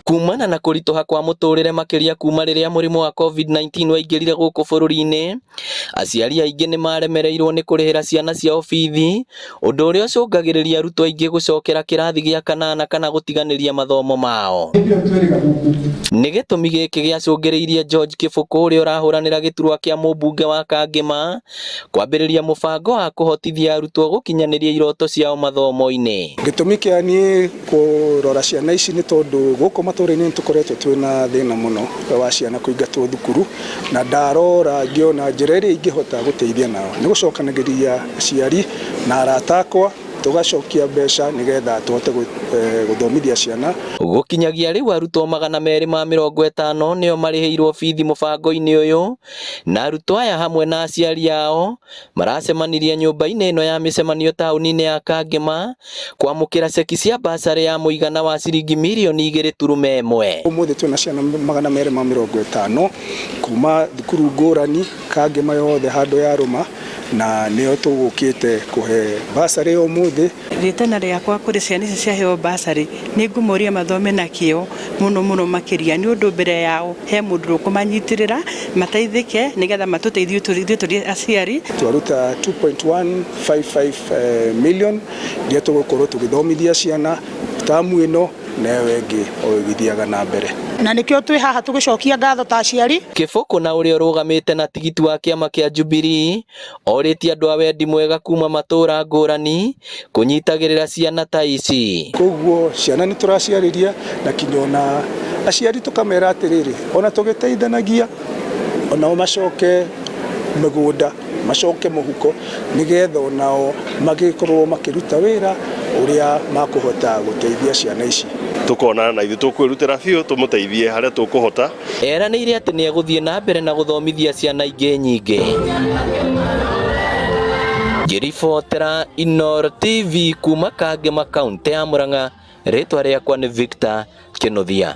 Kumana na kuritoha kwa muturire makiria kuma riria murimu wa COVID-19 waingirire guku bururi-ini, aciari aingi ni maremereirwo ni kurihira ciana ciao bithi, undu uria ucungagiriria arutwo aingi gucokera kirathi gia kanana kana gutiganiria mathomo mao. Ni gitumi giki giacungiriirie George Kibuku uria urahuranira giturwa kia mubunge wa Kangema kwambiriria mubango wa kuhotithia arutwo gukinyaniria iroto ciao mathomo-ini. Gitumi kia ni kurora ciana ici ni tondu guku matũra-inĩ tukoretwo twina thina muno wa ciana kuingatwo thukuru, na ndarora ngiona njĩra ĩrĩa ingĩhota gũteithia nao nĩ gũcokanagĩria aciari na arata akwa tugacokia mbeca nigetha tuhote guthomithia ciana. Gukinyagia riu arutwo 250 nio marihirwo bithi mubango-ini uyu, na arutwo aya hamwe na aciari ao maracemanirie nyumba-ini ino ya micemanio tauni-ini ya Kangema kwamukira ceki cia basari ya muigana wa ciringi mirioni 2.1. Umuthi twina ciana 250 kuma thukuru ngurani Kangema yothe handu ya ruma, na nio tugukite kuhe basari umuthi. Ritana riakwa kuri ciana ici ciaheo basari ni ngumuria mathome na kio muno makiria ni undu mbere yao he mundu rukumanyitirira mateithike nigetha matuteithie turi aciari. Twaruta 2.155 million ndia tugukorwo tugithomithia ciana tamu ino neyo ingi ogithiaga na mbere, na nikio twi haha tugicokia ngatho ta aciari. Kibuku na uria urugamite na tigiti wa kiama kia Jubilee oritie andu a wendi mwega kuma matura ngurani kunyitagirira ciana ta ici. Koguo ciana ni turaciariria na kinyona aciari tukamera atiriri ona tugiteithanagia ona macoke migunda macoke muhuko nigetha onao magikorwo makiruta wira uria makuhota guteithia ciana ici. Tukona na ithu tukwirutira biu tumuteithie haria tukuhota. Eranĩire atĩ nĩ egũthiĩ na mbere na gũthomithia ciana ingĩ nyingĩ. Ngĩribotera Inooro TV kuma Kangema kaunti ya Murang'a, rĩtwa rĩakwa nĩ Victor Kĩnuthia.